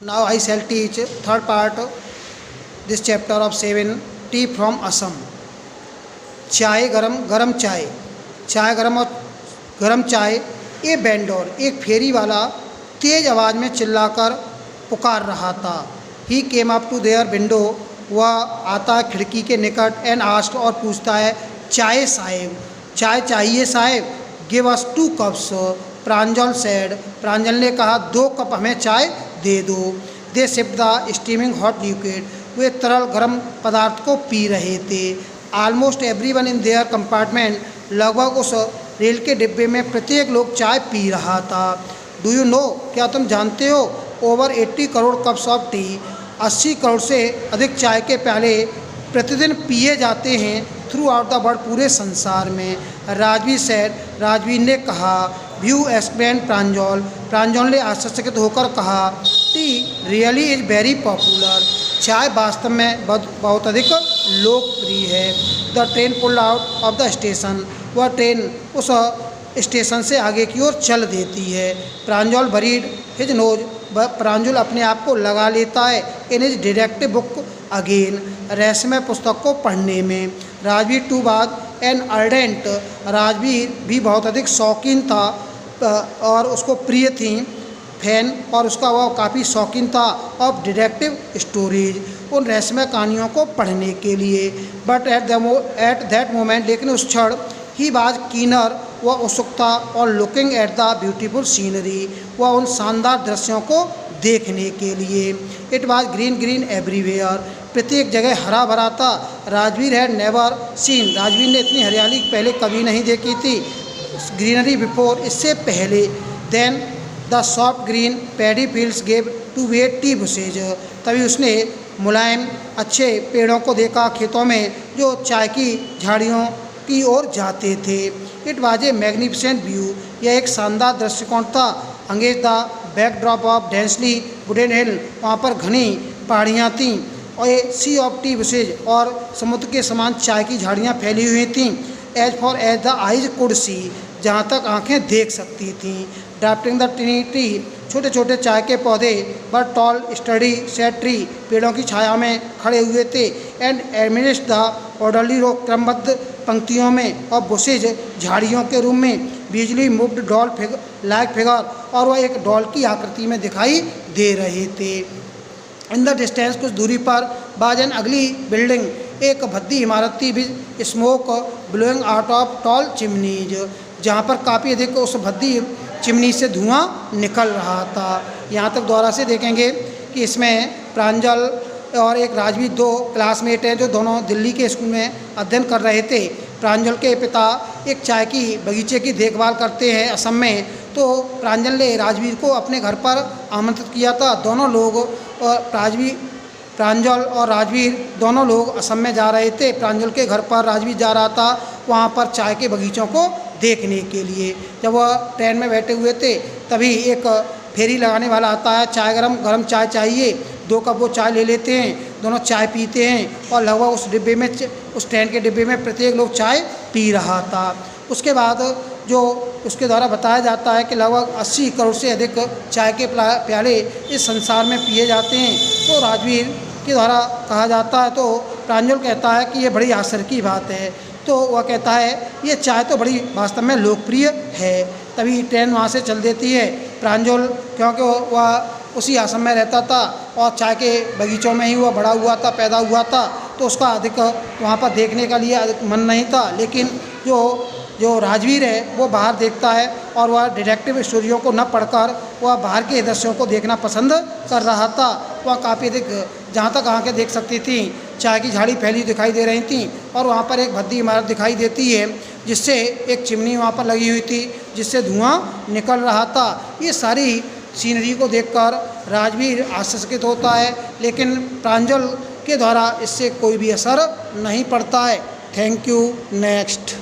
Now I shall teach third part this chapter of 7 tea from Assam. चाय गरम चाय गरम चाय। ए बेंडोर एक फेरी वाला तेज आवाज़ में चिल्लाकर पुकार रहा था। He came up to there window, वह आता खिड़की के निकट एंड आस्ट और पूछता है, चाय साहेब, चाय चाहिए साहेब। Give us 2 cups, Pranjal said, Pranjal ने कहा 2 कप हमें चाय दे दो। They sip the steaming hot liquid, वे तरल गर्म पदार्थ को पी रहे थे। Almost everyone in their compartment, लगभग उस रेल के डिब्बे में प्रत्येक लोग चाय पी रहा था। डू यू नो, क्या तुम जानते हो, over 80 crore cups of T, 80 crore से अधिक चाय के प्याले प्रतिदिन पिए जाते हैं थ्रू आउट द वर्ल्ड, पूरे संसार में। राजवीर सेड, राजवीर ने कहा। व्यू एक्सप्लेन प्रांजल, प्रांजल ने आश्चर्यचकित होकर कहा। T really is very popular, चाय वास्तव में बहुत अधिक लोकप्रिय है। The train pulled out of the station, वह ट्रेन उस स्टेशन से आगे की ओर चल देती है। प्रांजल बरीड हिज नोज, प्रांजल अपने आप को लगा लेता है in his detective book again, रहस्यमय पुस्तक को पढ़ने में। राजवीर टू बाद एन अर्डेंट, राजवीर भी बहुत अधिक शौकीन था और उसको प्रिय थी फैन, और उसका वह काफ़ी शौकीन था ऑफ डिटेक्टिव स्टोरीज, उन रहस्यमय कहानियों को पढ़ने के लिए। बट एट दैट मोमेंट, लेकिन उस क्षण, ही वाज कीनर, वह उत्सुक था, और looking at the beautiful scenery, वह उन शानदार दृश्यों को देखने के लिए। इट वाज ग्रीन एवरीवेयर, प्रत्येक जगह हरा भरा था। Rajveer had never seen, Rajveer ने इतनी हरियाली पहले कभी नहीं देखी थी। ग्रीनरी बिफोर, इससे पहले। Then the soft green paddy fields gave to wet tea bushes, तभी उसने मुलायम अच्छे पेड़ों को देखा खेतों में जो चाय की झाड़ियों की ओर जाते थे। It was a magnificent view, यह एक शानदार दृष्टिकोण था। अंगेज the backdrop of densely wooden hill, वहाँ पर घनी पहाड़ियाँ थीं, और a sea of tea bushes, और समुद्र के समान चाय की झाड़ियाँ फैली हुई थीं। As far as the eyes could see, जहाँ तक आँखें देख सकती थीं। ड्राफ्टिंग द टीनी ट्री, छोटे छोटे चाय के पौधे, but tall sturdy shade tree, पेड़ों की छाया में खड़े हुए थे। And amidst the orderly row, क्रमबद्ध पंक्तियों में, और बुशेज, झाड़ियों के रूम में। बिजली मूव्ड डॉल लाइक फिगर, और वह एक डॉल की आकृति में दिखाई दे रहे थे। इन द डिस्टेंस, कुछ दूरी पर, बाज एन अगली बिल्डिंग, एक भद्दी इमारत थी। भी smoke blowing out of tall chimneys, जहाँ पर काफ़ी अधिक उस भद्दी चिमनी से धुआं निकल रहा था। यहाँ तक दोबारा से देखेंगे कि इसमें प्रांजल और एक राजवीर 2 क्लासमेट हैं जो दोनों दिल्ली के स्कूल में अध्ययन कर रहे थे। प्रांजल के पिता एक चाय की बगीचे की देखभाल करते हैं असम में, तो प्रांजल ने राजवीर को अपने घर पर आमंत्रित किया था। दोनों लोग, प्रांजल और राजवीर दोनों लोग असम में जा रहे थे। प्रांजल के घर पर राजवीर जा रहा था वहाँ पर चाय के बगीचों को देखने के लिए। जब वह ट्रेन में बैठे हुए थे तभी एक फेरी लगाने वाला आता है। चाय गरम चाय चाहिए, 2 कप वो चाय ले लेते हैं, दोनों चाय पीते हैं, और लगभग उस ट्रेन के डिब्बे में प्रत्येक लोग चाय पी रहा था। उसके बाद जो उसके द्वारा बताया जाता है कि लगभग 80 करोड़ से अधिक चाय के प्याले इस संसार में पिए जाते हैं। तो राजवीर के द्वारा कहा जाता है, तो प्रांजल कहता है कि ये बड़ी आश्चर्य की बात है। तो वह कहता है ये चाय तो बड़ी वास्तव में लोकप्रिय है। तभी ट्रेन वहाँ से चल देती है। प्रांजल, क्योंकि वह उसी असम में रहता था और चाय के बगीचों में ही वह बड़ा हुआ था, पैदा हुआ था, तो उसका अधिक वहाँ पर देखने का लिए अधिक मन नहीं था। लेकिन जो राजवीर है वो बाहर देखता है, और वह डिटेक्टिव स्टोरियों को न पढ़कर वह बाहर के दृश्यों को देखना पसंद कर रहा था। वह काफ़ी अधिक, जहाँ तक आँखें देख सकती थी, चाय की झाड़ी फैली दिखाई दे रही थी, और वहाँ पर एक भद्दी इमारत दिखाई देती है जिससे एक चिमनी वहाँ पर लगी हुई थी जिससे धुआं निकल रहा था। ये सारी सीनरी को देखकर राजवीर आश्चर्यचकित होता है, लेकिन प्रांजल के द्वारा इससे कोई भी असर नहीं पड़ता है। Thank you. नेक्स्ट।